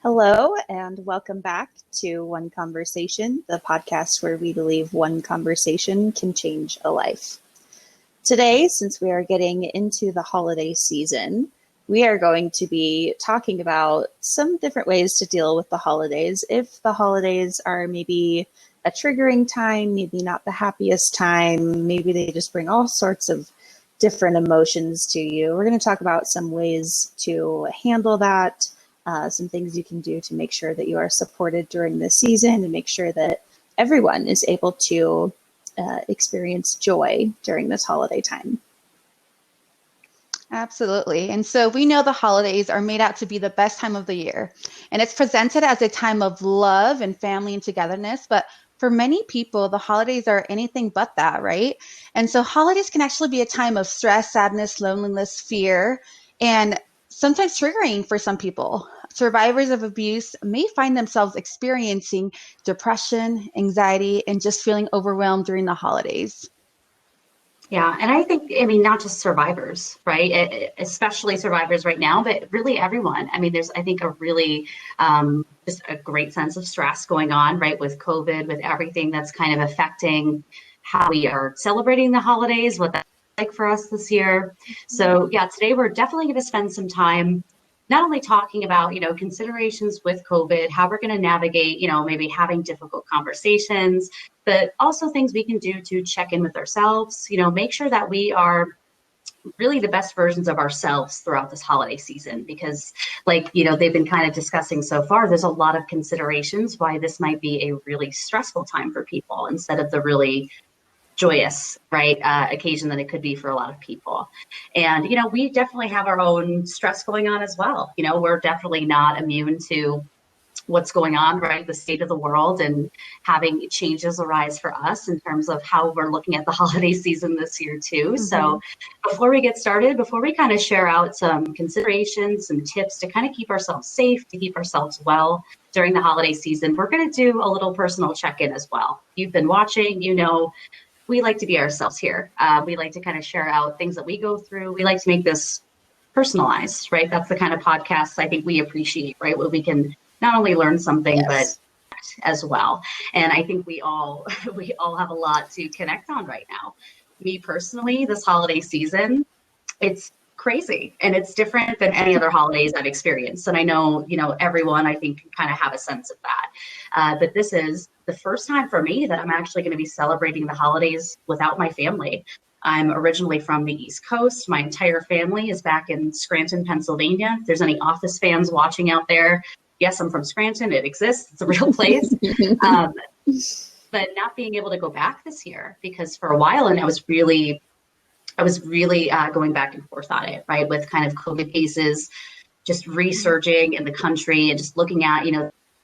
Hello, and welcome back to One Conversation, the podcast where we believe one conversation can change a life. Today, since we are getting into the holiday season, we are going to be talking about some different ways to deal with the holidays. If the holidays are maybe a triggering time, maybe not the happiest time, maybe they just bring all sorts of different emotions to you. We're going to talk about some ways to handle that. Some things you can do to make sure that you are supported during this season and make sure that everyone is able to experience joy during this holiday time. Absolutely. And so we know the holidays are made out to be the best time of the year. And it's presented as a time of love and family and togetherness. But for many people, the holidays are anything but that, right? And so holidays can actually be a time of stress, sadness, loneliness, fear, and sometimes triggering for some people. Survivors of abuse may find themselves experiencing depression, anxiety, and just feeling overwhelmed during the holidays. Yeah, and I think, not just survivors, right? Especially survivors right now, but really everyone. There's, I think, a really just a great sense of stress going on, right? With COVID, with everything that's kind of affecting how we are celebrating the holidays, what that's like for us this year. So yeah, today we're definitely going to spend some time not only talking about, considerations with COVID, how we're going to navigate, maybe having difficult conversations, but also things we can do to check in with ourselves, make sure that we are really the best versions of ourselves throughout this holiday season, because they've been kind of discussing so far, there's a lot of considerations why this might be a really stressful time for people instead of the really joyous, right, occasion that it could be for a lot of people. And, we definitely have our own stress going on as well. We're definitely not immune to what's going on, right, the state of the world and having changes arise for us in terms of how we're looking at the holiday season this year too. Mm-hmm. So before we get started, before we kind of share out some considerations, some tips to kind of keep ourselves safe, to keep ourselves well during the holiday season, we're going to do a little personal check-in as well. You've been watching, we like to be ourselves here. We like to kind of share out things that we go through. We like to make this personalized, right? That's the kind of podcasts I think we appreciate, right? Where we can not only learn something, yes, but as well. And I think we all have a lot to connect on right now. Me personally, this holiday season, it's crazy and it's different than any other holidays I've experienced. And I know, everyone I think can kind of have a sense of that. But this is the first time for me that I'm actually going to be celebrating the holidays without my family. I'm originally from the East Coast. My entire family is back in Scranton, Pennsylvania. If there's any Office fans watching out there, yes, I'm from Scranton. It exists. It's a real place. But not being able to go back this year because for a while, and I was really going back and forth on it, right? With kind of COVID cases just resurging in the country and just looking at,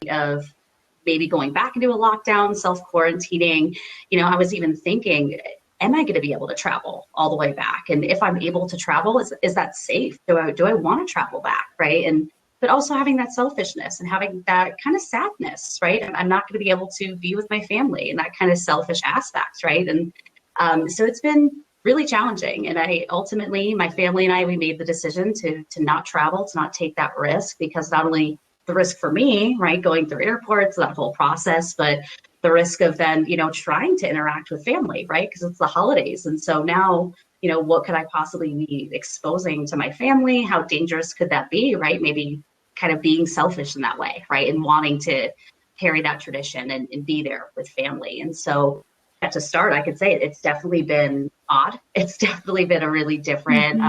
of maybe going back into a lockdown, self-quarantining. I was even thinking, am I going to be able to travel all the way back? And if I'm able to travel, is that safe? Do I want to travel back, right? But also having that selfishness and having that kind of sadness, right? I'm not going to be able to be with my family and that kind of selfish aspect, right? And so it's been really challenging. And my family and I, we made the decision to not travel, to not take that risk, because not only the risk for me, right, going through airports, that whole process, but the risk of then, trying to interact with family, right? Because it's the holidays. And so now, what could I possibly be exposing to my family? How dangerous could that be, right? Maybe kind of being selfish in that way, right? And wanting to carry that tradition and be there with family. And so to start, I could say it's definitely been odd. It's definitely been a really different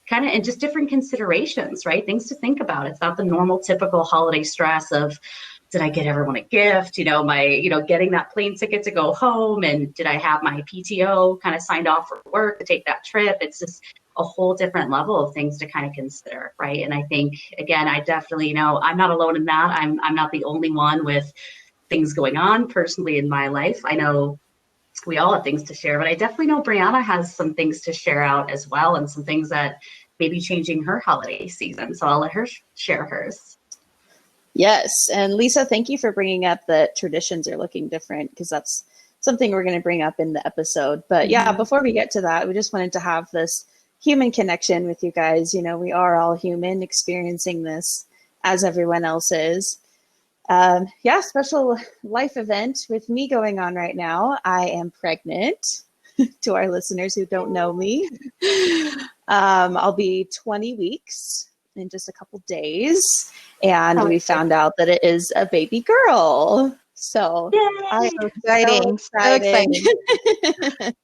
kind of, and just different considerations, right? Things to think about. It's not the normal, typical holiday stress of, did I get everyone a gift? Getting that plane ticket to go home, and did I have my PTO kind of signed off for work to take that trip? It's just a whole different level of things to kind of consider, right? And I think, again, I definitely I'm not alone in that. I'm not the only one with things going on personally in my life. I know we all have things to share, but I definitely know Brianna has some things to share out as well, and some things that may be changing her holiday season. So I'll let her share hers. Yes. And Lisa, thank you for bringing up that traditions are looking different, because that's something we're going to bring up in the episode. But yeah, before we get to that, we just wanted to have this human connection with you guys. We are all human experiencing this as everyone else is. Special life event with me going on right now. I am pregnant. To our listeners who don't know me, I'll be 20 weeks in just a couple days, and we found out that it is a baby girl. So I'm so exciting. So excited.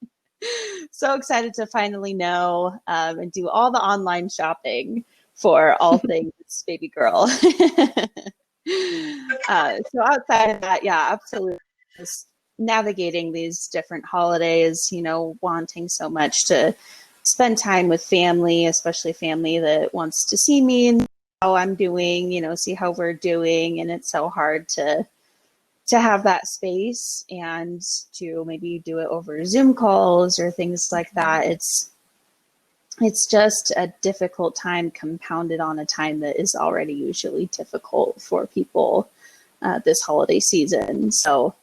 So excited to finally know and do all the online shopping for all things baby girl. So outside of that, yeah, absolutely. Just navigating these different holidays, wanting so much to spend time with family, especially family that wants to see me and how I'm doing, see how we're doing. And it's so hard to have that space and to maybe do it over Zoom calls or things like that. It's just a difficult time compounded on a time that is already usually difficult for people this holiday season. So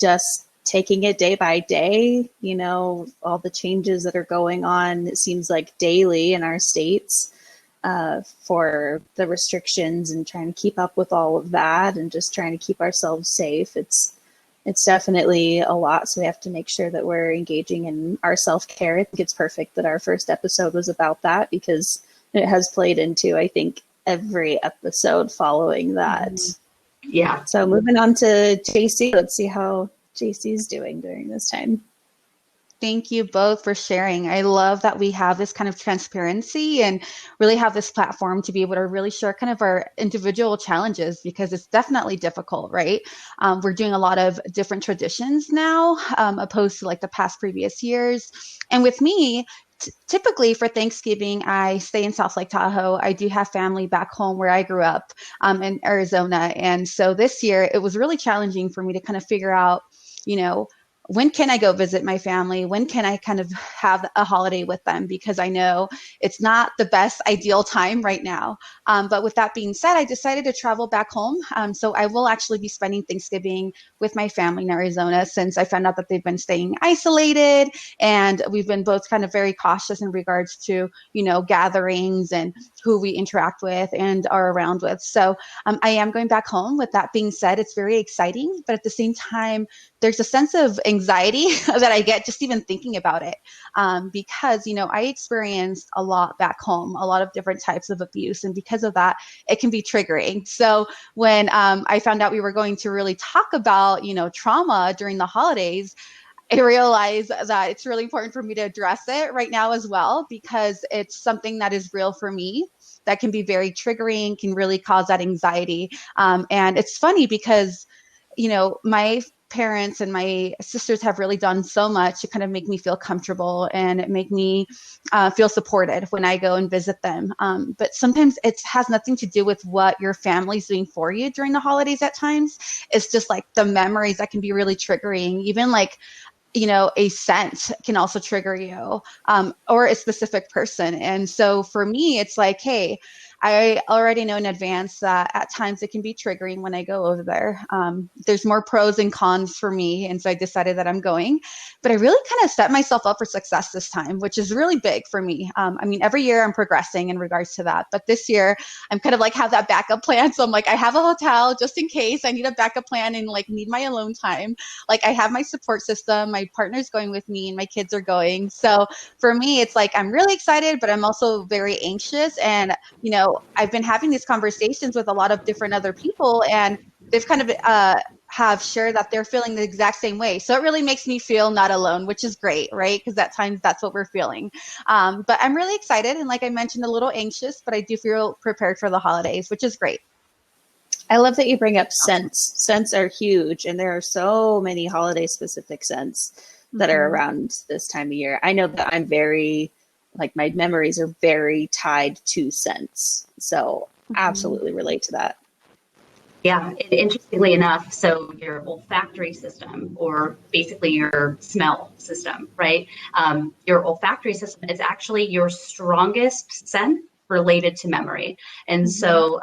just taking it day by day, all the changes that are going on, it seems like daily in our states for the restrictions and trying to keep up with all of that and just trying to keep ourselves safe. It's definitely a lot. So we have to make sure that we're engaging in our self-care. I think it's perfect that our first episode was about that because it has played into, I think, every episode following that. Yeah. So moving on to JC, let's see how JC's doing during this time. Thank you both for sharing. I love that we have this kind of transparency and really have this platform to be able to really share kind of our individual challenges because it's definitely difficult, right? We're doing a lot of different traditions now, opposed to like the past previous years. And with me, typically for Thanksgiving, I stay in South Lake Tahoe. I do have family back home where I grew up in Arizona. And so this year it was really challenging for me to kind of figure out, when can I go visit my family? When can I kind of have a holiday with them? Because I know it's not the best ideal time right now. But with that being said, I decided to travel back home. So I will actually be spending Thanksgiving with my family in Arizona since I found out that they've been staying isolated and we've been both kind of very cautious in regards to, gatherings and who we interact with and are around with. So I am going back home. With that being said, it's very exciting, but at the same time, there's a sense of anxiety that I get just even thinking about it because, I experienced a lot back home, a lot of different types of abuse. And because of that, it can be triggering. So when I found out we were going to really talk about, trauma during the holidays, I realize that it's really important for me to address it right now as well, because it's something that is real for me that can be very triggering, can really cause that anxiety. And it's funny because, my parents and my sisters have really done so much to kind of make me feel comfortable and make me feel supported when I go and visit them. But sometimes it has nothing to do with what your family's doing for you during the holidays at times. It's just like the memories that can be really triggering, even like, a scent can also trigger you or a specific person. And so for me, it's like, hey, I already know in advance that at times it can be triggering when I go over there. There's more pros and cons for me. And so I decided that I'm going. But I really kind of set myself up for success this time, which is really big for me. Every year I'm progressing in regards to that. But this year I'm kind of like have that backup plan. So I'm like, I have a hotel just in case I need a backup plan and like need my alone time. Like I have my support system. My partner's going with me and my kids are going. So for me, it's like I'm really excited, but I'm also very anxious. And, I've been having these conversations with a lot of different other people and they've kind of have shared that they're feeling the exact same way. So it really makes me feel not alone, which is great, right? Because at times that's what we're feeling. But I'm really excited. And like I mentioned, a little anxious, but I do feel prepared for the holidays, which is great. I love that you bring up scents. Scents are huge. And there are so many holiday specific scents that are around this time of year. I know that I'm very, like my memories are very tied to scents. So absolutely relate to that. Yeah, interestingly enough, so your olfactory system, or basically your smell system, right? Your olfactory system is actually your strongest sense related to memory. And so,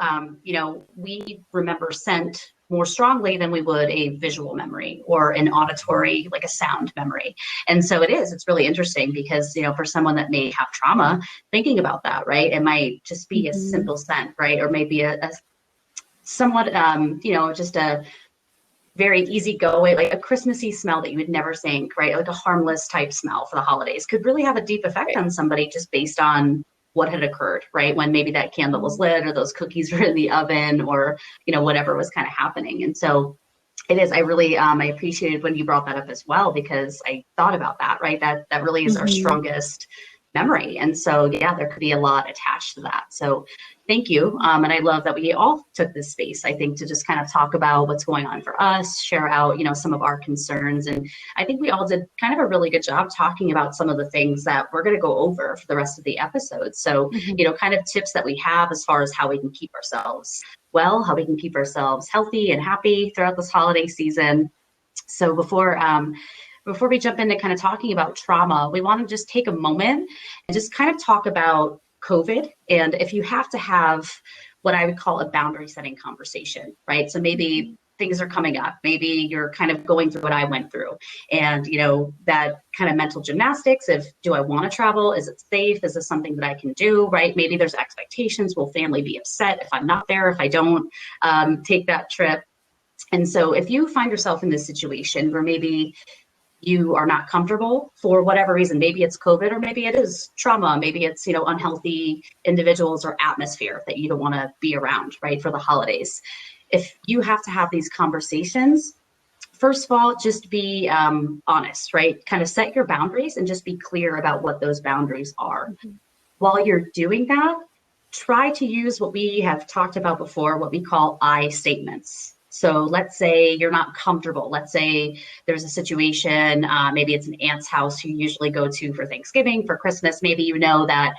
we remember scent more strongly than we would a visual memory or an auditory, like a sound memory. And so it's really interesting because, for someone that may have trauma, thinking about that, right? It might just be a simple scent, right? Or maybe a somewhat, just a very easygoing, like a Christmassy smell that you would never think, right? Like a harmless type smell for the holidays could really have a deep effect on somebody just based on what had occurred, right? When maybe that candle was lit or those cookies were in the oven or, whatever was kind of happening. And so it is, I really, I appreciated when you brought that up as well, because I thought about that, right? That really is our strongest memory. And so, yeah, there could be a lot attached to that. So thank you. And I love that we all took this space, I think, to just kind of talk about what's going on for us, share out, some of our concerns. And I think we all did kind of a really good job talking about some of the things that we're going to go over for the rest of the episode. So, kind of tips that we have as far as how we can keep ourselves well, how we can keep ourselves healthy and happy throughout this holiday season. So before we jump into kind of talking about trauma, we want to just take a moment and just kind of talk about COVID. And if you have to have what I would call a boundary setting conversation, right? So maybe things are coming up, maybe you're kind of going through what I went through, and that kind of mental gymnastics of, do I want to travel? Is it safe? Is this something that I can do, right? Maybe there's expectations. Will family be upset if I'm not there, if I don't take that trip? And so if you find yourself in this situation where maybe you are not comfortable for whatever reason, maybe it's COVID, or maybe it is trauma, maybe it's, unhealthy individuals or atmosphere that you don't want to be around, right, for the holidays. If you have to have these conversations, first of all, just be honest, right? Kind of set your boundaries and just be clear about what those boundaries are. While you're doing that, try to use what we have talked about before, what we call I statements. So let's say you're not comfortable. Let's say there's a situation, maybe it's an aunt's house you usually go to for Thanksgiving, for Christmas. Maybe that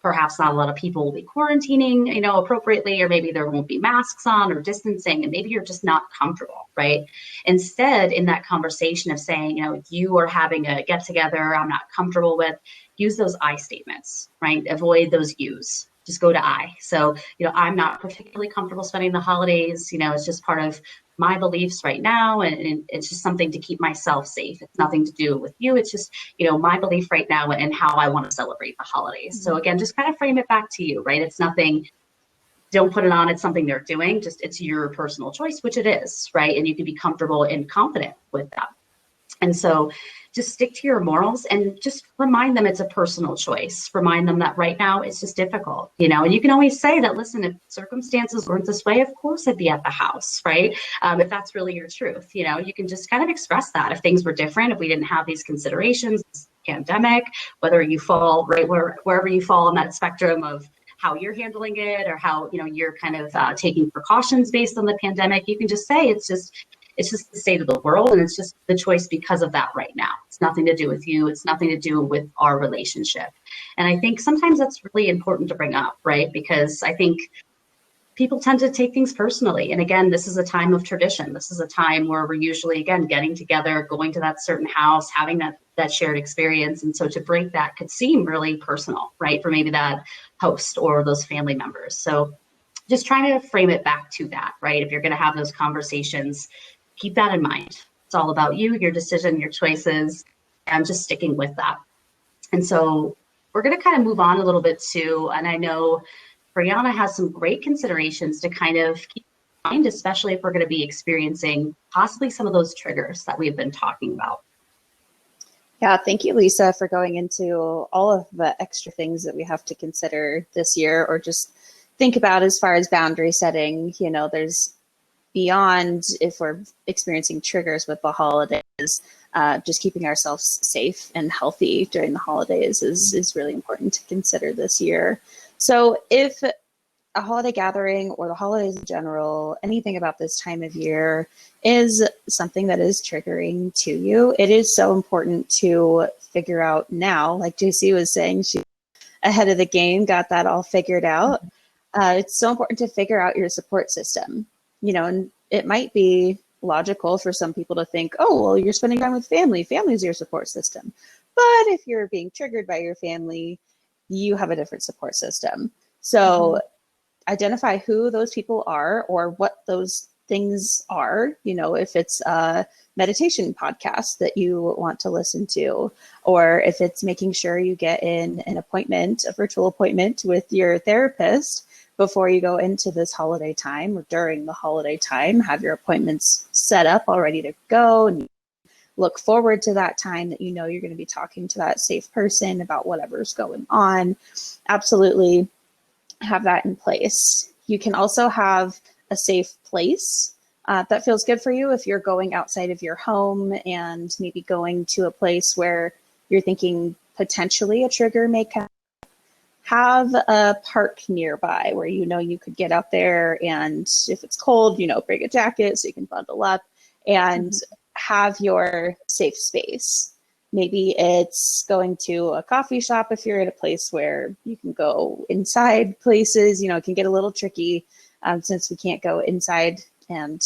perhaps not a lot of people will be quarantining, appropriately, or maybe there won't be masks on or distancing, and maybe you're just not comfortable, right? Instead, in that conversation of saying, you are having a get together I'm not comfortable with, use those I statements, right? Avoid those yous. Just go to I. So, I'm not particularly comfortable spending the holidays. It's just part of my beliefs right now. And it's just something to keep myself safe. It's nothing to do with you. It's just, my belief right now and how I want to celebrate the holidays. So again, just kind of frame it back to you, right? It's nothing, don't put it on. It's something they're doing. Just, it's your personal choice, which it is, right? And you can be comfortable and confident with that. And so just stick to your morals and just remind them it's a personal choice. Remind them that right now it's just difficult, and you can always say that, listen, if circumstances weren't this way, of course I'd be at the house, right? If that's really your truth, you can just kind of express that. If things were different, if we didn't have these considerations, this pandemic, whether you fall right wherever you fall on that spectrum of how you're handling it, or how, you're kind of taking precautions based on the pandemic, you can just say it's just the state of the world, and it's just the choice because of that right now. It's nothing to do with you. It's nothing to do with our relationship. And I think sometimes that's really important to bring up, right? Because I think people tend to take things personally. And again, this is a time of tradition. This is a time where we're usually, again, getting together, going to that certain house, having that shared experience. And so to break that could seem really personal, right? For maybe that host or those family members. So just trying to frame it back to that, right? If you're going to have those conversations, keep that in mind. It's all about you, your decision, your choices, and just sticking with that. And so we're going to kind of move on a little bit too. And I know Brianna has some great considerations to kind of keep in mind, especially if we're going to be experiencing possibly some of those triggers that we've been talking about. Yeah, thank you, Lisa, for going into all of the extra things that we have to consider this year, or just think about as far as boundary setting. There's beyond, if we're experiencing triggers with the holidays, just keeping ourselves safe and healthy during the holidays is really important to consider this year. So if a holiday gathering or the holidays in general, anything about this time of year is something that is triggering to you, it is so important to figure out now, like JC was saying, she's ahead of the game, got that all figured out. It's so important to figure out your support system. And it might be logical for some people to think, oh, well, you're spending time with family. Family's your support system. But if you're being triggered by your family, you have a different support system. So identify who those people are or what those things are. If it's a meditation podcast that you want to listen to, or if it's making sure you get in an appointment, a virtual appointment with your therapist, before you go into this holiday time or during the holiday time. Have your appointments set up all ready to go, and look forward to that time that you know you're going to be talking to that safe person about whatever's going on. Absolutely have that in place. You can also have a safe place that feels good for you if you're going outside of your home and maybe going to a place where you're thinking potentially a trigger may come. Have a park nearby where you know you could get out there, and if it's cold, you know, bring a jacket so you can bundle up and have your safe space. Maybe it's going to a coffee shop if you're at a place where you can go inside places. You know, it can get a little tricky since we can't go inside and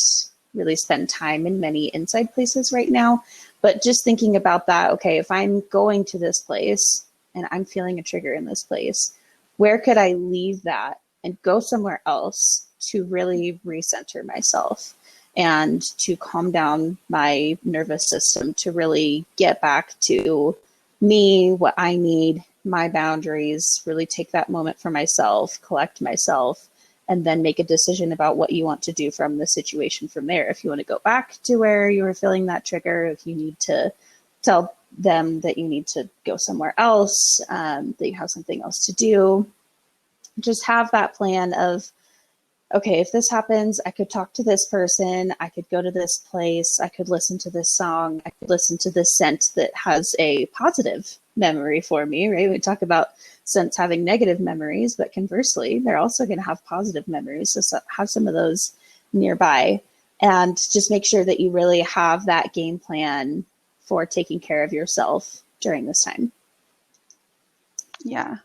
really spend time in many inside places right now. But just thinking about that, okay, if I'm going to this place and I'm feeling a trigger in this place, where could I leave that and go somewhere else to really recenter myself and to calm down my nervous system, to really get back to me, what I need, my boundaries, really take that moment for myself, collect myself, and then make a decision about what you want to do from the situation from there. If you want to go back to where you were feeling that trigger, if you need to tell them that you need to go somewhere else, that you have something else to do, just have that plan of, okay, if this happens, I could talk to this person, I could go to this place, I could listen to this song, I could listen to this scent that has a positive memory for me, right? We talk about scents having negative memories, but conversely, they're also going to have positive memories. So have some of those nearby, and just make sure that you really have that game plan for taking care of yourself during this time. Yeah.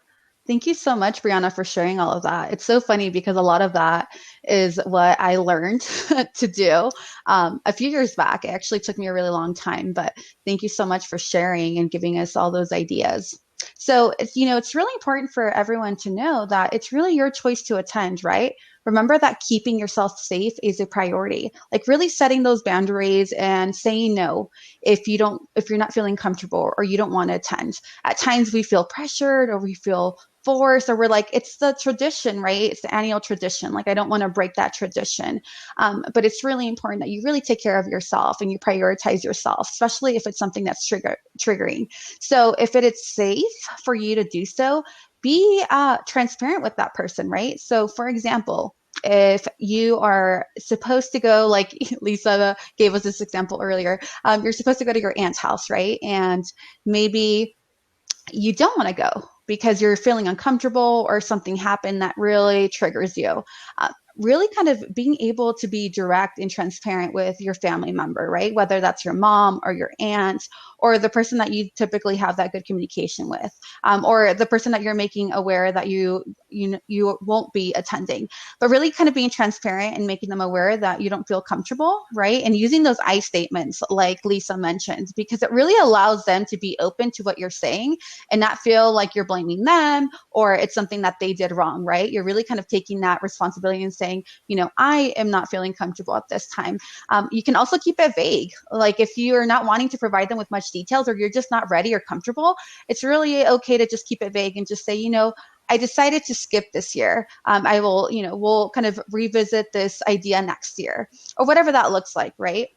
Thank you so much, Brianna, for sharing all of that. It's so funny because a lot of that is what I learned to do a few years back. It actually took me a really long time, but thank you so much for sharing and giving us all those ideas. So, it's really important for everyone to know that it's really your choice to attend, right? Remember that keeping yourself safe is a priority. Like really setting those boundaries and saying no if you're not feeling comfortable or you don't want to attend. At times we feel pressured or we feel forced, or we're like, it's the tradition, right? It's the annual tradition. Like, I don't want to break that tradition. But it's really important that you really take care of yourself and you prioritize yourself, especially if it's something that's triggering. So if it is safe for you to do so, be transparent with that person, right? So for example, if you are supposed to go, like Lisa gave us this example earlier, you're supposed to go to your aunt's house, right? And maybe you don't want to go because you're feeling uncomfortable or something happened that really triggers you. Really kind of being able to be direct and transparent with your family member, right? Whether that's your mom or your aunt or the person that you typically have that good communication with, or the person that you're making aware that you won't be attending. But really kind of being transparent and making them aware that you don't feel comfortable, right? And using those I statements like Lisa mentioned, because it really allows them to be open to what you're saying and not feel like you're blaming them or it's something that they did wrong, right? You're really kind of taking that responsibility and saying, I am not feeling comfortable at this time. You can also keep it vague. Like if you are not wanting to provide them with much details or you're just not ready or comfortable, it's really okay to just keep it vague and just say, I decided to skip this year. I will, we'll kind of revisit this idea next year or whatever that looks like, right?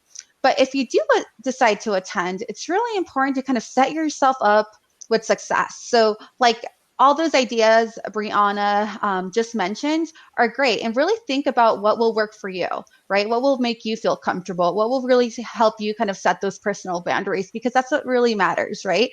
But if you do decide to attend, it's really important to kind of set yourself up with success. So like all those ideas Brianna just mentioned are great, and really think about what will work for you, right? What will make you feel comfortable? What will really help you kind of set those personal boundaries? Because that's what really matters, right?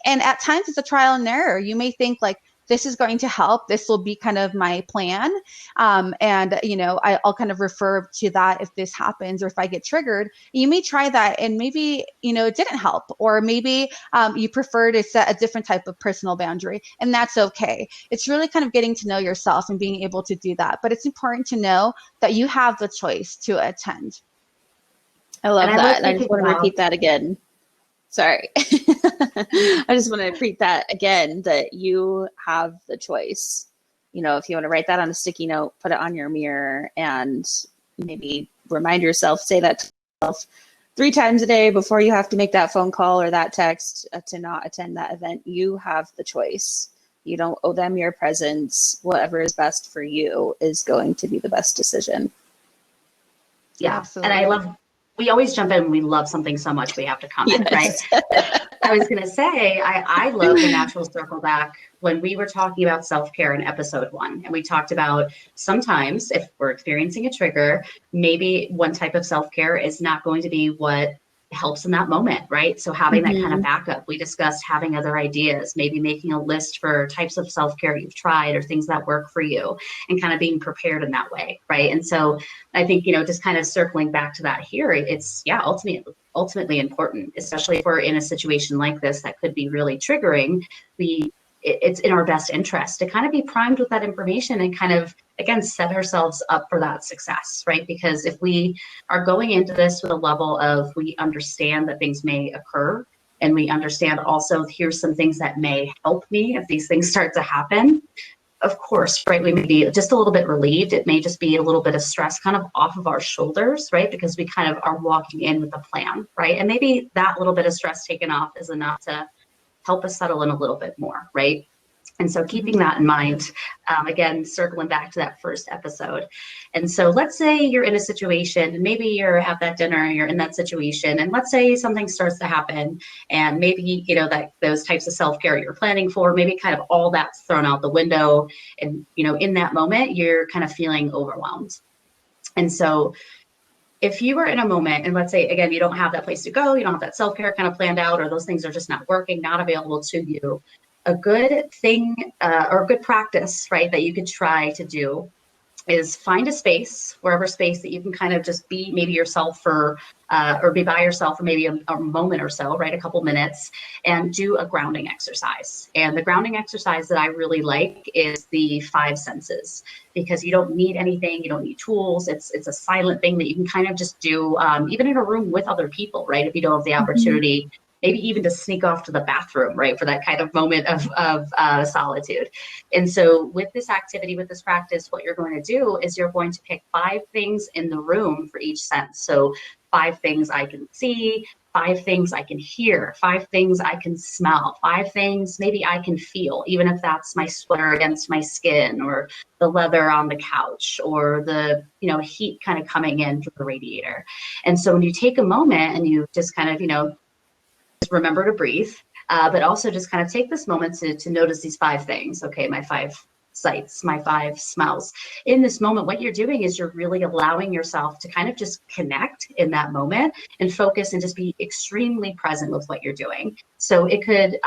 And at times it's a trial and error. You may think like, this is going to help. This will be kind of my plan. I'll kind of refer to that if this happens or if I get triggered. You may try that and maybe, it didn't help, or maybe you prefer to set a different type of personal boundary, and that's okay. It's really kind of getting to know yourself and being able to do that. But it's important to know that you have the choice to attend. I love that. And I just want to repeat that again. Sorry. I just want to repeat that again, that you have the choice. If you want to write that on a sticky note, put it on your mirror and maybe remind yourself, say that to yourself 3 times a day before you have to make that phone call or that text to not attend that event. You have the choice You don't owe them your presence. Whatever is best for you is going to be the best decision. Yeah. Absolutely. And I love, we always jump in. We love something so much we have to comment, yes. Right? I was going to say, I love the natural circle back when we were talking about self-care in episode 1. And we talked about sometimes if we're experiencing a trigger, maybe one type of self-care is not going to be what helps in that moment, right? So having that kind of backup. We discussed having other ideas, maybe making a list for types of self-care you've tried or things that work for you, and kind of being prepared in that way, right? And so I think, just kind of circling back to that here, it's ultimately important, especially if we're in a situation like this that could be really triggering. It's in our best interest to kind of be primed with that information and kind of, again, set ourselves up for that success, right? Because if we are going into this with a level of, we understand that things may occur, and we understand also, here's some things that may help me if these things start to happen. Of course, right, we may be just a little bit relieved. It may just be a little bit of stress kind of off of our shoulders, right? Because we kind of are walking in with a plan, right? And maybe that little bit of stress taken off is enough to help us settle in a little bit more, right? And so keeping that in mind, again, circling back to that first episode. And so let's say you're in a situation, and maybe you're at that dinner, you're in that situation, and let's say something starts to happen, and maybe, that those types of self-care you're planning for, maybe kind of all that's thrown out the window. And, in that moment, you're kind of feeling overwhelmed. And so if you were in a moment, and let's say, again, you don't have that place to go, you don't have that self-care kind of planned out, or those things are just not working, not available to you, a good thing or a good practice, right, that you could try to do is find a space, wherever space that you can kind of just be maybe yourself for, or be by yourself for maybe a moment or so, right, a couple minutes, and do a grounding exercise. And the grounding exercise that I really like is the 5 senses, because you don't need anything, you don't need tools. It's a silent thing that you can kind of just do, even in a room with other people, right, if you don't have the opportunity. Maybe even to sneak off to the bathroom, right, for that kind of moment of solitude. And so with this activity, with this practice, what you're going to do is you're going to pick 5 things in the room for each sense. So 5 things I can see, 5 things I can hear, 5 things I can smell, 5 things maybe I can feel, even if that's my sweater against my skin, or the leather on the couch, or the heat kind of coming in through the radiator. And so when you take a moment and you just kind of remember to breathe, but also just kind of take this moment to notice these 5 things. Okay, my 5 sights, my 5 smells. In this moment, what you're doing is you're really allowing yourself to kind of just connect in that moment and focus and just be extremely present with what you're doing. So it could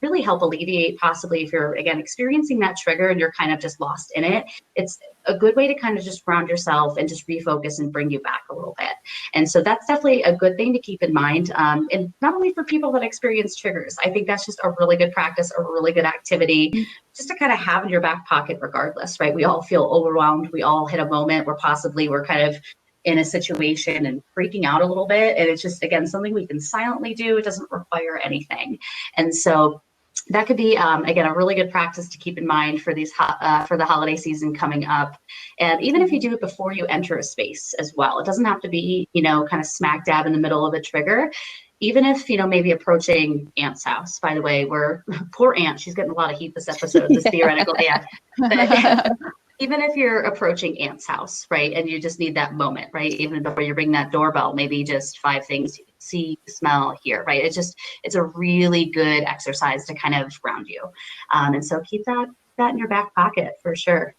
really help alleviate, possibly if you're, again, experiencing that trigger and you're kind of just lost in it. It's a good way to kind of just ground yourself and just refocus and bring you back a little bit. And so that's definitely a good thing to keep in mind. And not only for people that experience triggers, I think that's just a really good practice, a really good activity just to kind of have in your back pocket regardless, right? We all feel overwhelmed. We all hit a moment where possibly we're kind of in a situation and freaking out a little bit. And it's just, again, something we can silently do. It doesn't require anything. And so that could be, again, a really good practice to keep in mind for these for the holiday season coming up. And even if you do it before you enter a space as well, it doesn't have to be, kind of smack dab in the middle of a trigger. Even if, maybe approaching Aunt's house, by the way, where poor Aunt, she's getting a lot of heat this episode, this theoretical Aunt. But even if you're approaching Aunt's house, right, and you just need that moment, right, even before you ring that doorbell, maybe just 5 things you can see, smell, hear, right? It's a really good exercise to kind of ground you. And so keep that in your back pocket for sure.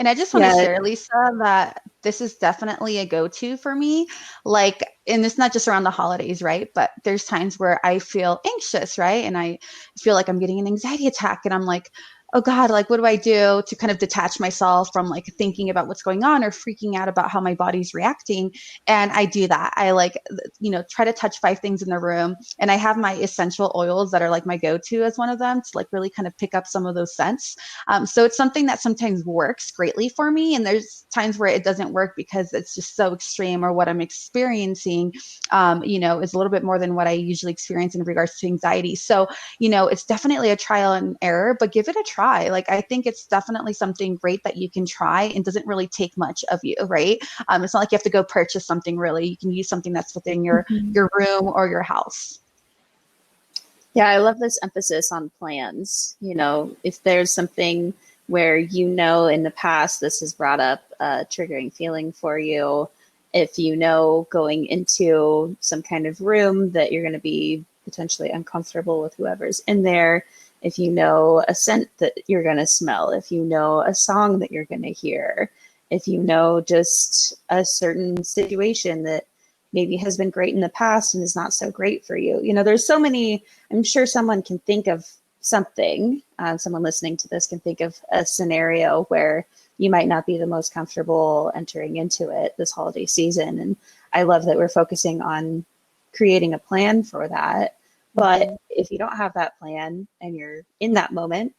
And I just want to share, Lisa, that this is definitely a go-to for me. And it's not just around the holidays, right? But there's times where I feel anxious, right? And I feel like I'm getting an anxiety attack, and I'm like, oh God, what do I do to kind of detach myself from thinking about what's going on or freaking out about how my body's reacting? And I do that. I try to touch 5 things in the room, and I have my essential oils that are my go-to as one of them to really kind of pick up some of those scents. So it's something that sometimes works greatly for me. And there's times where it doesn't work because it's just so extreme, or what I'm experiencing, is a little bit more than what I usually experience in regards to anxiety. So, it's definitely a trial and error, but give it a try. I think it's definitely something great that you can try and doesn't really take much of you, right? It's not like you have to go purchase something really. You can use something that's within your room or your house. Yeah, I love this emphasis on plans. If there's something where in the past this has brought up a triggering feeling for you, if going into some kind of room that you're going to be potentially uncomfortable with whoever's in there, if a scent that you're going to smell, if a song that you're going to hear, if just a certain situation that maybe has been great in the past and is not so great for you. There's so many. I'm sure someone can think of something, someone listening to this can think of a scenario where you might not be the most comfortable entering into it this holiday season. And I love that we're focusing on creating a plan for that. But if you don't have that plan and you're in that moment,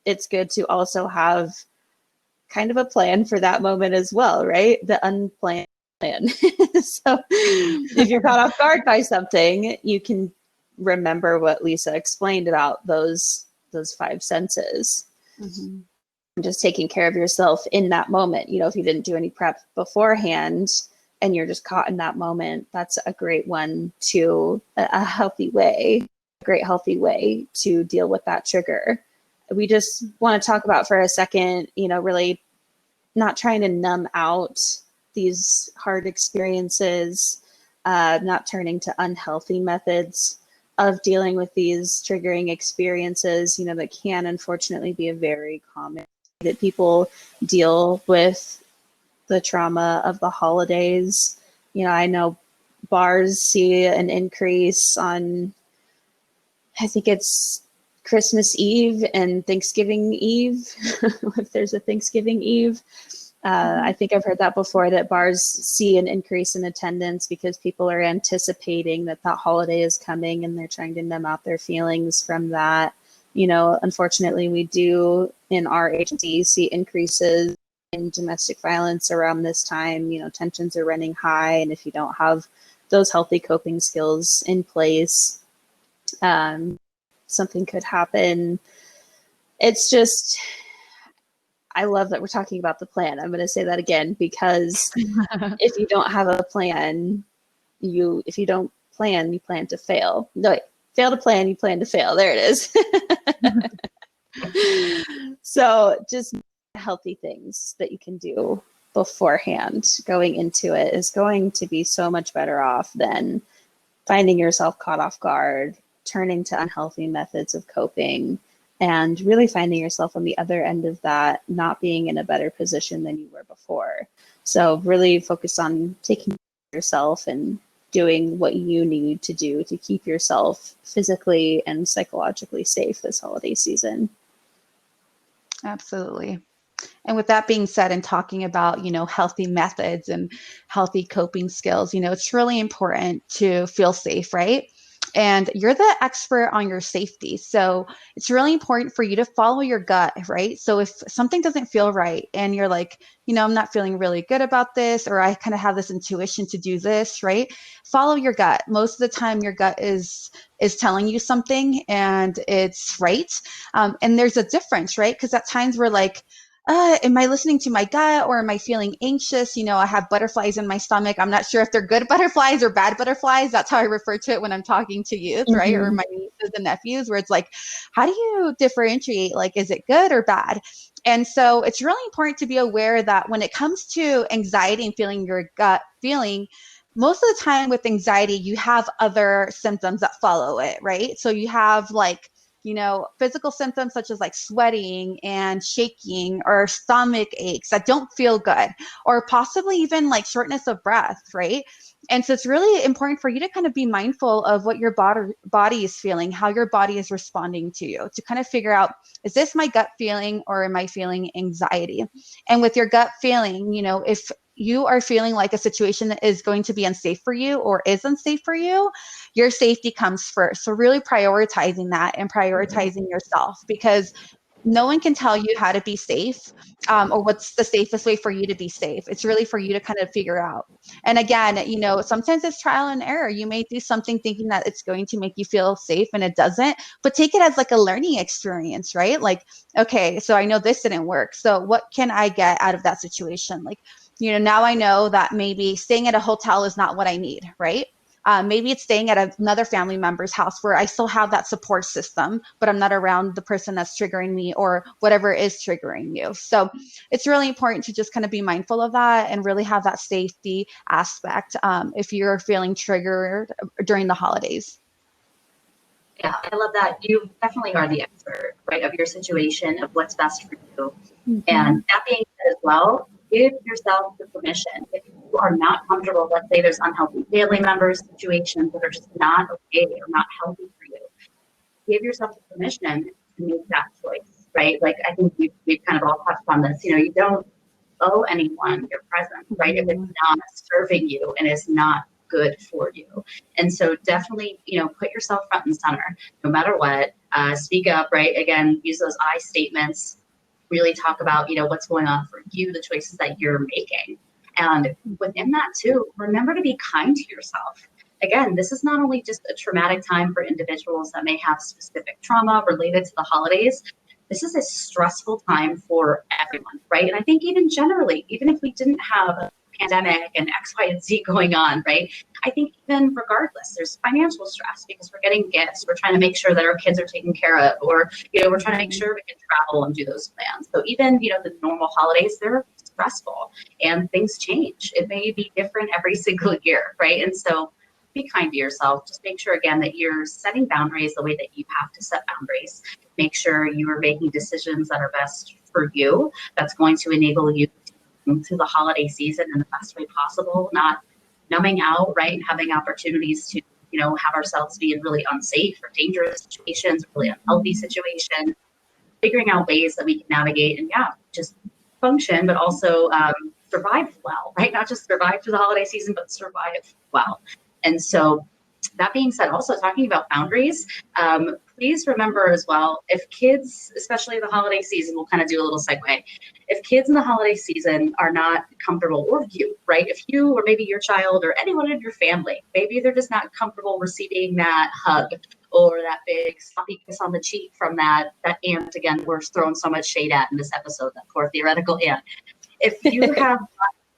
it's good to also have kind of a plan for that moment as well, right? The unplanned plan. So if you're caught off guard by something, you can remember what Lisa explained about those five senses. Mm-hmm. Just taking care of yourself in that moment. If you didn't do any prep beforehand and you're just caught in that moment, that's a great one to a great healthy way to deal with that trigger. We just want to talk about for a second, really not trying to numb out these hard experiences, not turning to unhealthy methods of dealing with these triggering experiences, that can unfortunately be a very common way that people deal with the trauma of the holidays. I know bars see an increase on, I think it's Christmas Eve and Thanksgiving Eve, if there's a Thanksgiving Eve. I think I've heard that before, that bars see an increase in attendance because people are anticipating that holiday is coming and they're trying to numb out their feelings from that. Unfortunately, we do in our agency see increases in domestic violence around this time. Tensions are running high, and if you don't have those healthy coping skills in place, something could happen. It's just, I love that we're talking about the plan. I'm going to say that again, because if you don't have a plan, if you don't plan, you plan to fail. No, wait, fail to plan, you plan to fail. There it is. So just healthy things that you can do beforehand going into it is going to be so much better off than finding yourself caught off guard, turning to unhealthy methods of coping, and really finding yourself on the other end of that, not being in a better position than you were before. So really focus on taking care of yourself and doing what you need to do to keep yourself physically and psychologically safe this holiday season. Absolutely. And with that being said, and talking about, healthy methods and healthy coping skills, it's really important to feel safe, right? And you're the expert on your safety. So it's really important for you to follow your gut, right? So if something doesn't feel right and you're like, I'm not feeling really good about this, or I kind of have this intuition to do this, right? Follow your gut. Most of the time your gut is telling you something and it's right. And there's a difference, right? Because at times we're like, am I listening to my gut, or am I feeling anxious? I have butterflies in my stomach. I'm not sure if they're good butterflies or bad butterflies. That's how I refer to it when I'm talking to youth, right? Or my nieces and nephews, where it's like, how do you differentiate? Like, is it good or bad? And so it's really important to be aware that when it comes to anxiety and feeling your gut feeling, most of the time with anxiety, you have other symptoms that follow it, right? So you have like, physical symptoms such as like sweating and shaking, or stomach aches that don't feel good, or possibly even like shortness of breath, right? And so it's really important for you to kind of be mindful of what your body is feeling, how your body is responding to you, to kind of figure out, is this my gut feeling or am I feeling anxiety? And with your gut feeling, if you are feeling like a situation that is going to be unsafe for you or is unsafe for you, your safety comes first. So really prioritizing that and prioritizing yourself, because no one can tell you how to be safe, or what's the safest way for you to be safe. It's really for you to kind of figure out. And again, sometimes it's trial and error. You may do something thinking that it's going to make you feel safe and it doesn't, but take it as like a learning experience, right? Like, okay, so I know this didn't work. So what can I get out of that situation? Like, now I know that maybe staying at a hotel is not what I need, right? Maybe it's staying at another family member's house where I still have that support system, but I'm not around the person that's triggering me or whatever is triggering you. So it's really important to just kind of be mindful of that and really have that safety aspect if you're feeling triggered during the holidays. Yeah, I love that. You definitely are the expert, right, of your situation, of what's best for you. Mhm. And that being said as well, give yourself the permission. If you are not comfortable, let's say there's unhealthy family members, situations that are just not okay or not healthy for you, give yourself the permission to make that choice, right? Like I think we've kind of all touched on this. You don't owe anyone your presence, right? If it's not serving you and is not good for you. And so definitely, put yourself front and center, no matter what, speak up, right? Again, use those I statements, really talk about, what's going on for you, the choices that you're making. And within that too, remember to be kind to yourself. Again, this is not only just a traumatic time for individuals that may have specific trauma related to the holidays. This is a stressful time for everyone, right? And I think even generally, even if we didn't have a pandemic and X, Y, and Z going on, right? I think even regardless, there's financial stress because we're getting gifts. We're trying to make sure that our kids are taken care of, or, we're trying to make sure we can travel and do those plans. So even, the normal holidays, they're stressful and things change. It may be different every single year, right? And so be kind to yourself. Just make sure, again, that you're setting boundaries the way that you have to set boundaries. Make sure you are making decisions that are best for you. That's going to enable you to the holiday season in the best way possible, not numbing out, right? And having opportunities to, have ourselves be in really unsafe or dangerous situations, really unhealthy situations, figuring out ways that we can navigate and just function, but also survive well, right? Not just survive through the holiday season, but survive well. And so that being said, also talking about boundaries, please remember as well, if kids, especially the holiday season, we'll kind of do a little segue. If kids in the holiday season are not comfortable, or you, right? If you or maybe your child or anyone in your family, maybe they're just not comfortable receiving that hug or that big sloppy kiss on the cheek from that aunt, again, we're throwing so much shade at in this episode, that poor theoretical aunt. If you have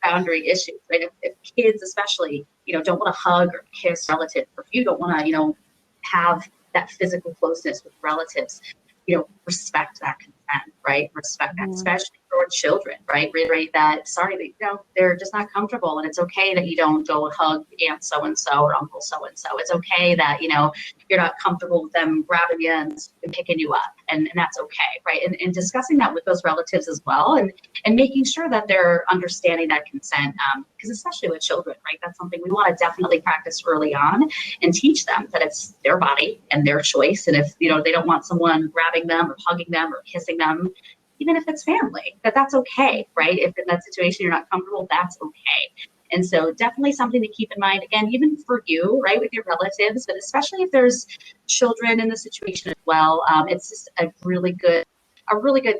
boundary issues, right? If kids especially, don't want to hug or kiss relatives, or if you don't want to, have that physical closeness with relatives, respect that consent, right? Respect that, especially for children, right? Reiterate that, sorry, they're just not comfortable, and it's okay that you don't go hug Aunt so-and-so or Uncle so-and-so. It's okay that, you're not comfortable with them grabbing you and picking you up, and that's okay, right? And discussing that with those relatives as well, and making sure that they're understanding that consent, because especially with children, right? That's something we want to definitely practice early on and teach them that it's their body and their choice. And if, they don't want someone grabbing them or hugging them or kissing them, even if it's family, that's okay, right? If in that situation you're not comfortable, that's okay. And so definitely something to keep in mind, again, even for you, right, with your relatives, but especially if there's children in the situation as well. It's just a really good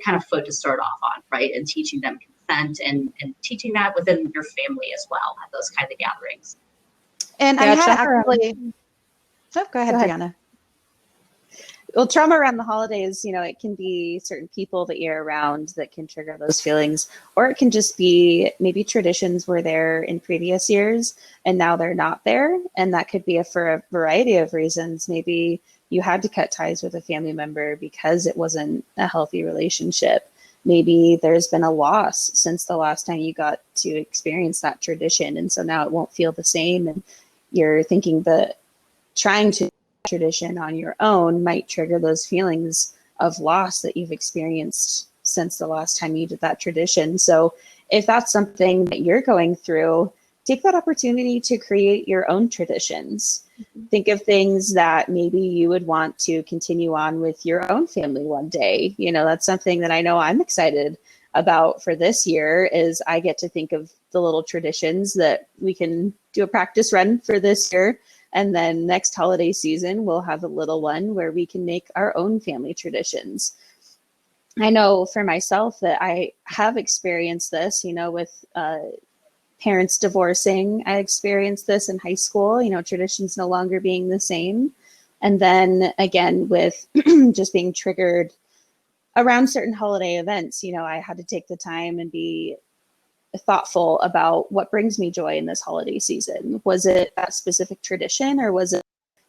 kind of foot to start off on, right? And teaching them consent and teaching that within your family as well at those kind of gatherings. And I had actually, go ahead, Brianna. Well, trauma around the holidays, it can be certain people that you're around that can trigger those feelings, or it can just be maybe traditions were there in previous years and now they're not there. And that could be for a variety of reasons. Maybe you had to cut ties with a family member because it wasn't a healthy relationship. Maybe there's been a loss since the last time you got to experience that tradition. And so now it won't feel the same. And you're thinking that trying to tradition on your own might trigger those feelings of loss that you've experienced since the last time you did that tradition. So if that's something that you're going through, take that opportunity to create your own traditions. Mm-hmm. Think of things that maybe you would want to continue on with your own family one day. That's something that I know I'm excited about for this year, is I get to think of the little traditions that we can do a practice run for this year. And then next holiday season, we'll have a little one where we can make our own family traditions. I know for myself that I have experienced this, with parents divorcing. I experienced this in high school, traditions no longer being the same. And then again, with just being triggered around certain holiday events, I had to take the time and be thoughtful about what brings me joy in this holiday season. Was it that specific tradition, or was it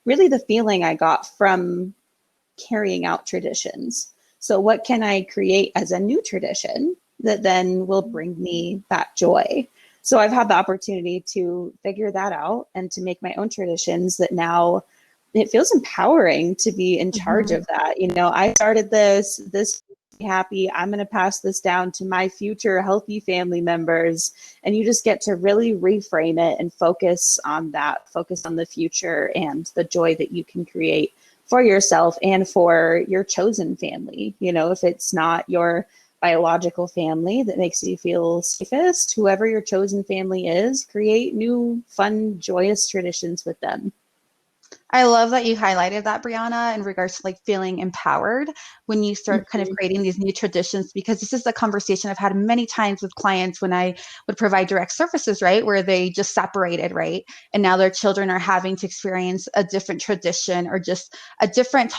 really the feeling I got from carrying out traditions? So what can I create as a new tradition that then will bring me that joy? So I've had the opportunity to figure that out and to make my own traditions that now it feels empowering to be in charge of that. You know, I started this happy, I'm going to pass this down to my future healthy family members. And you just get to really reframe it and focus on that, focus on the future and the joy that you can create for yourself and for your chosen family. You know, if it's not your biological family that makes you feel safest, whoever your chosen family is, create new, fun, joyous traditions with them. I love that you highlighted that, Brianna, in regards to like feeling empowered when you start kind of creating these new traditions, because this is a conversation I've had many times with clients when I would provide direct services, right, where they just separated, right, and now their children are having to experience a different tradition or just a different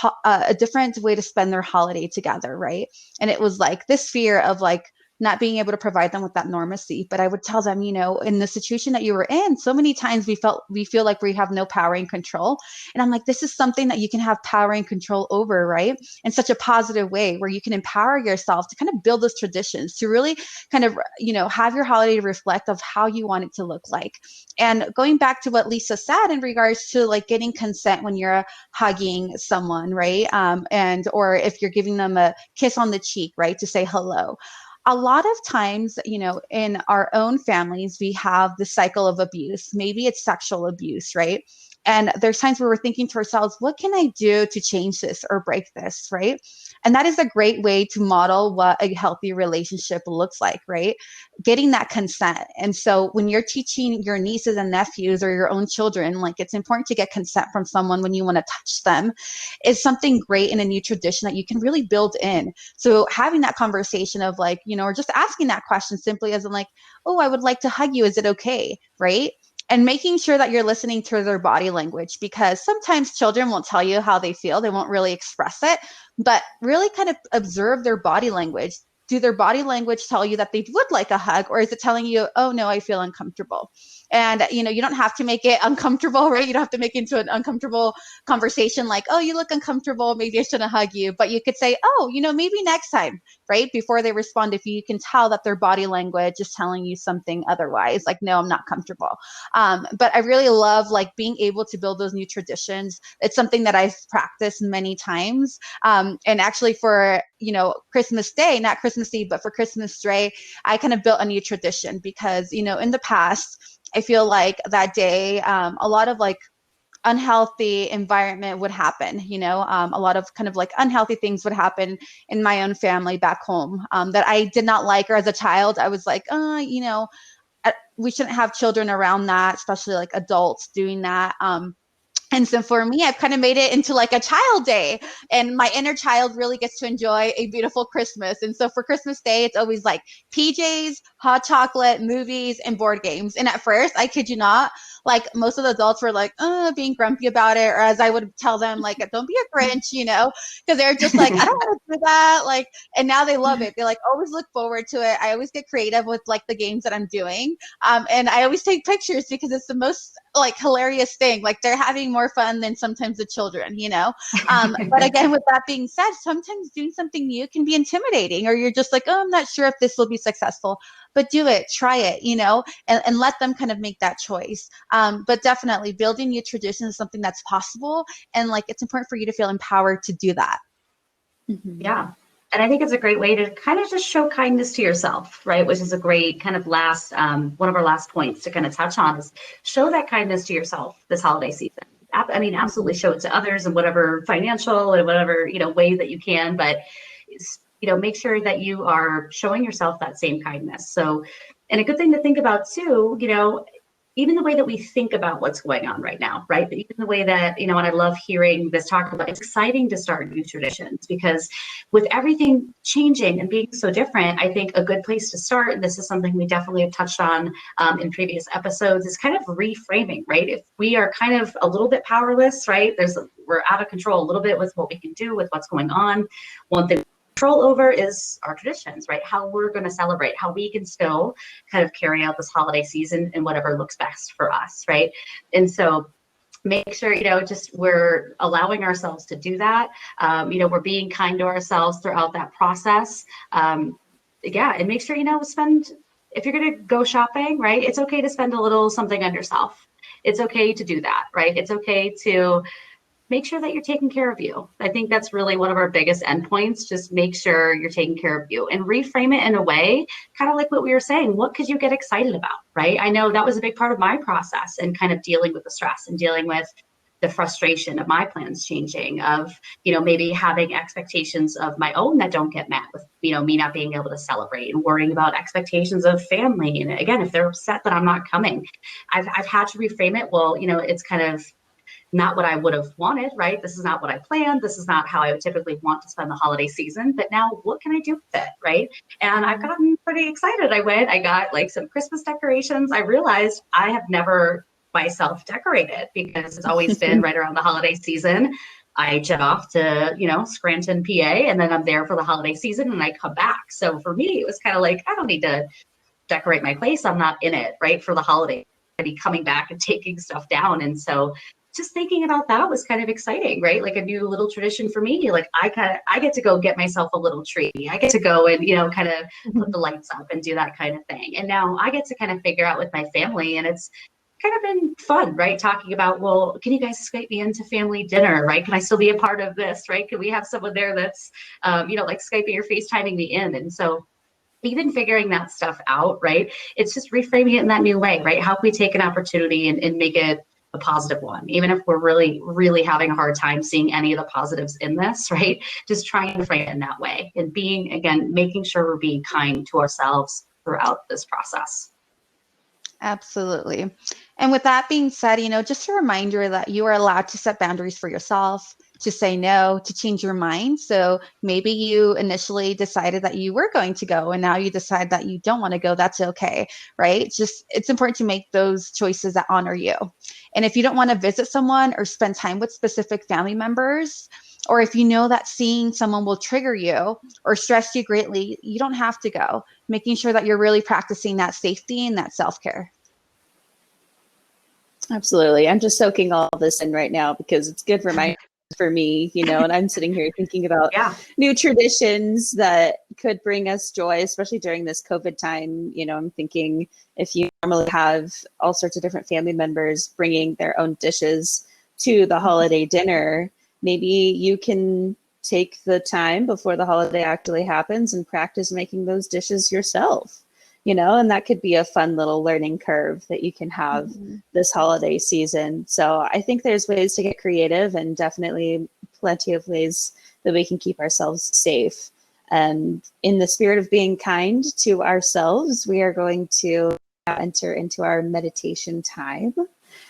way to spend their holiday together, right? And it was like this fear of like not being able to provide them with that normacy. But I would tell them, you know, in the situation that you were in, so many times we feel like we have no power and control. And I'm like, this is something that you can have power and control over, right? In such a positive way where you can empower yourself to kind of build those traditions, to really kind of, you know, have your holiday reflect of how you want it to look like. And going back to what Lisa said in regards to like getting consent when you're hugging someone, right? And or if you're giving them a kiss on the cheek, right, to say hello. A lot of times, you know, in our own families, we have the cycle of abuse. Maybe it's sexual abuse, right? And there's times where we're thinking to ourselves, what can I do to change this or break this, right? And that is a great way to model what a healthy relationship looks like, right? Getting that consent. And so when you're teaching your nieces and nephews or your own children, like it's important to get consent from someone when you want to touch them, is something great in a new tradition that you can really build in. So having that conversation of like, you know, or just asking that question simply as in like, oh, I would like to hug you. Is it okay? Right? And making sure that you're listening to their body language, because sometimes children won't tell you how they feel. They won't really express it, but really kind of observe their body language. Do their body language tell you that they would like a hug, or is it telling you, oh no, I feel uncomfortable? And you know, you don't have to make it uncomfortable, right? You don't have to make it into an uncomfortable conversation like, oh, you look uncomfortable, maybe I shouldn't hug you. But you could say, oh, you know, maybe next time, right? Before they respond, if you can tell that their body language is telling you something otherwise, like, no, I'm not comfortable. But I really love like being able to build those new traditions. It's something that I've practiced many times. And actually for, you know, Christmas Day, not Christmas Eve, but for Christmas Day, I kind of built a new tradition because, you know, in the past, I feel like that day, a lot of like unhealthy environment would happen, you know, a lot of kind of like unhealthy things would happen in my own family back home that I did not like, or as a child, I was like, you know, we shouldn't have children around that, especially like adults doing that. And so for me, I've kind of made it into like a child day, and my inner child really gets to enjoy a beautiful Christmas. And so for Christmas Day, it's always like PJs, hot chocolate, movies, and board games. And at first, I kid you not, like most of the adults were like, being grumpy about it. Or as I would tell them, like, don't be a Grinch, you know, because they're just like, I don't want to do that. Like, and now they love it. They like always look forward to it. I always get creative with like the games that I'm doing. And I always take pictures because it's the most like hilarious thing. Like they're having more fun than sometimes the children, you know? But again, with that being said, sometimes doing something new can be intimidating, or you're just like, oh, I'm not sure if this will be successful, but do it, try it, you know, and let them kind of make that choice. But definitely building new traditions is something that's possible. And like, it's important for you to feel empowered to do that. Yeah. And I think it's a great way to kind of just show kindness to yourself, right? Which is a great kind of last, one of our last points to kind of touch on is show that kindness to yourself this holiday season. I mean, absolutely show it to others in whatever financial and whatever, you know, way that you can, but, you know, make sure that you are showing yourself that same kindness. So, and a good thing to think about too, you know, even the way that we think about what's going on right now, right? But even the way that, you know, and I love hearing this talk about, it's exciting to start new traditions because with everything changing and being so different, I think a good place to start, and this is something we definitely have touched on in previous episodes, is kind of reframing, right? If we are kind of a little bit powerless, right? We're out of control a little bit with what we can do with what's going on. One thing control over is our traditions, right? How we're going to celebrate, how we can still kind of carry out this holiday season in whatever looks best for us, right? And so make sure, just we're allowing ourselves to do that. We're being kind to ourselves throughout that process. Yeah, and make sure, if you're going to go shopping, right, it's okay to spend a little something on yourself. It's okay to do that, right? It's okay to make sure that you're taking care of you. I think that's really one of our biggest endpoints. Just make sure you're taking care of you and reframe it in a way, kind of like what we were saying. What could you get excited about, right? I know that was a big part of my process and kind of dealing with the stress and dealing with the frustration of my plans changing, of, maybe having expectations of my own that don't get met with, me not being able to celebrate and worrying about expectations of family. And again, if they're upset that I'm not coming, I've had to reframe it. Well, it's kind of not what I would have wanted, right? This is not what I planned. This is not how I would typically want to spend the holiday season. But now what can I do with it, right? And I've gotten pretty excited. I got like some Christmas decorations. I realized I have never myself decorated because it's always been right around the holiday season. I jet off to, Scranton, PA, and then I'm there for the holiday season and I come back. So for me, it was kind of like, I don't need to decorate my place. I'm not in it, right? For the holiday, I'd be coming back and taking stuff down. And so just thinking about that was kind of exciting, right? Like a new little tradition for me. Like I get to go get myself a little tree. I get to go and, kind of put the lights up and do that kind of thing. And now I get to kind of figure out with my family, and it's kind of been fun, right? Talking about, well, can you guys Skype me into family dinner, right? Can I still be a part of this, right? Can we have someone there that's, like Skyping or FaceTiming me in? And so even figuring that stuff out, right? It's just reframing it in that new way, right? How can we take an opportunity and make it a positive one, even if we're really, really having a hard time seeing any of the positives in this, right? Just trying to frame it in that way and being, again, making sure we're being kind to ourselves throughout this process. Absolutely. And with that being said, just a reminder that you are allowed to set boundaries for yourself, to say no, to change your mind. So maybe you initially decided that you were going to go and now you decide that you don't want to go. That's okay, right? It's important to make those choices that honor you. And if you don't want to visit someone or spend time with specific family members, or if you know that seeing someone will trigger you or stress you greatly, you don't have to go. Making sure that you're really practicing that safety and that self-care. Absolutely. I'm just soaking all this in right now because it's good reminder for me, and I'm sitting here thinking about new traditions that could bring us joy, especially during this COVID time. I'm thinking if you normally have all sorts of different family members bringing their own dishes to the holiday dinner, maybe you can take the time before the holiday actually happens and practice making those dishes yourself. And that could be a fun little learning curve that you can have this holiday season. So I think there's ways to get creative and definitely plenty of ways that we can keep ourselves safe. And in the spirit of being kind to ourselves, we are going to enter into our meditation time.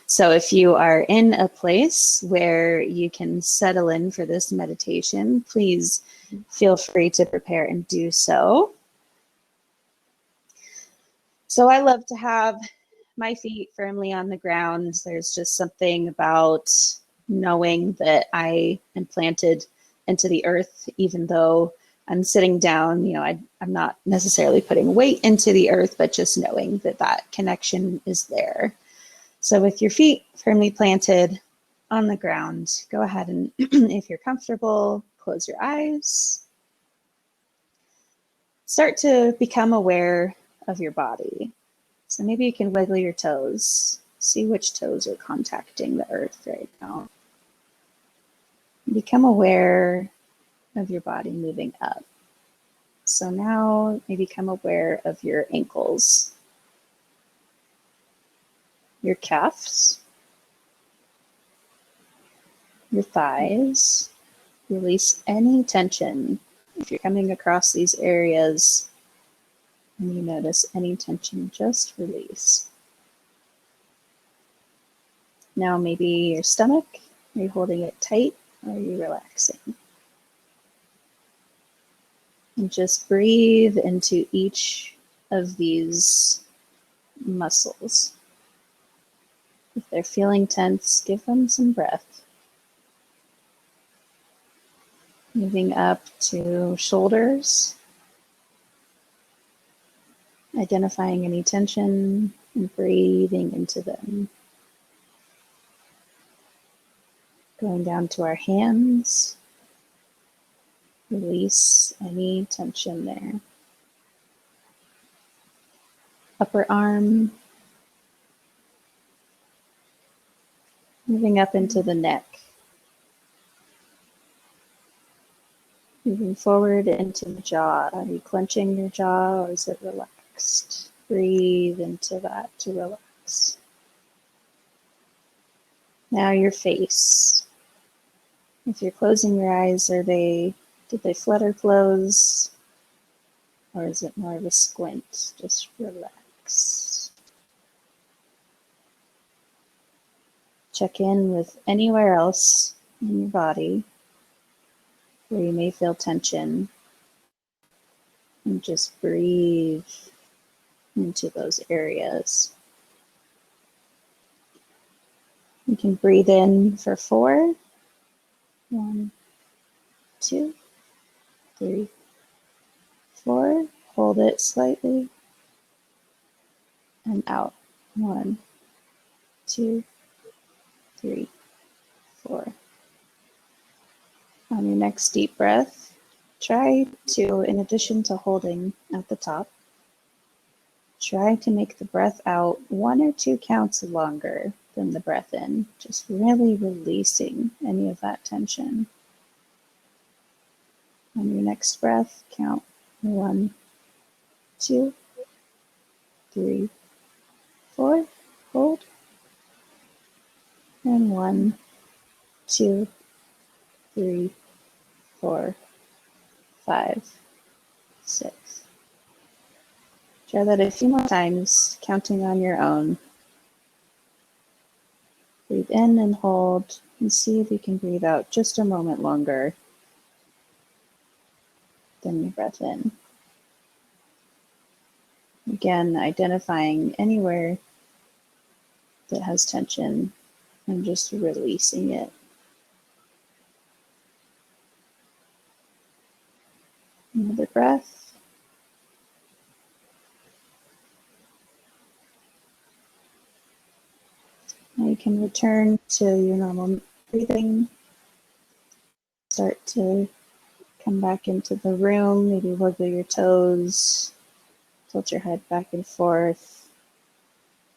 So if you are in a place where you can settle in for this meditation, please feel free to prepare and do so. So I love to have my feet firmly on the ground. There's just something about knowing that I am planted into the earth, even though I'm sitting down. I'm not necessarily putting weight into the earth, but just knowing that that connection is there. So with your feet firmly planted on the ground, go ahead and, if you're comfortable, close your eyes. Start to become aware of your body. So maybe you can wiggle your toes. See which toes are contacting the earth right now. Become aware of your body moving up. So now maybe become aware of your ankles, your calves, your thighs. Release any tension. If you're coming across these areas and you notice any tension, just release. Now maybe your stomach, are you holding it tight or are you relaxing? And just breathe into each of these muscles. If they're feeling tense, give them some breath. Moving up to shoulders, identifying any tension and breathing into them. Going down to our hands, release any tension there. Upper arm, moving up into the neck. Moving forward into the jaw. Are you clenching your jaw or is it relaxed? Breathe into that to relax. Now your face. If you're closing your eyes, did they flutter close? Or is it more of a squint? Just relax. Check in with anywhere else in your body where you may feel tension. And just breathe into those areas. You can breathe in for 4. 1, 2, 3, 4. Hold it slightly. And out. 1, 2, 3, 4. On your next deep breath, try to, in addition to holding at the top, try to make the breath out 1 or 2 counts longer than the breath in, just really releasing any of that tension. On your next breath, count 1, 2, 3, 4, hold, and 1, 2, 3, 4, 5, 6. Try that a few more times, counting on your own. Breathe in and hold, and see if you can breathe out just a moment longer than your breath in. Again, identifying anywhere that has tension and just releasing it. Another breath. Now you can return to your normal breathing. Start to come back into the room, maybe wiggle your toes, tilt your head back and forth,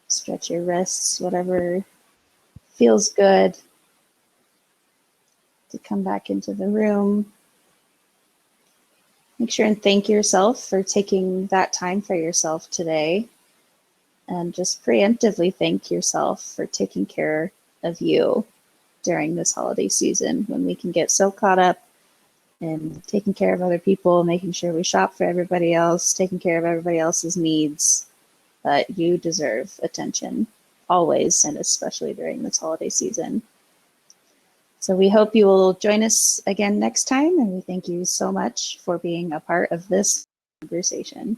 stretch your wrists, whatever feels good to come back into the room. Make sure and thank yourself for taking that time for yourself today. And just preemptively thank yourself for taking care of you during this holiday season when we can get so caught up in taking care of other people, making sure we shop for everybody else, taking care of everybody else's needs. But you deserve attention always, and especially during this holiday season. So we hope you will join us again next time, and we thank you so much for being a part of this conversation.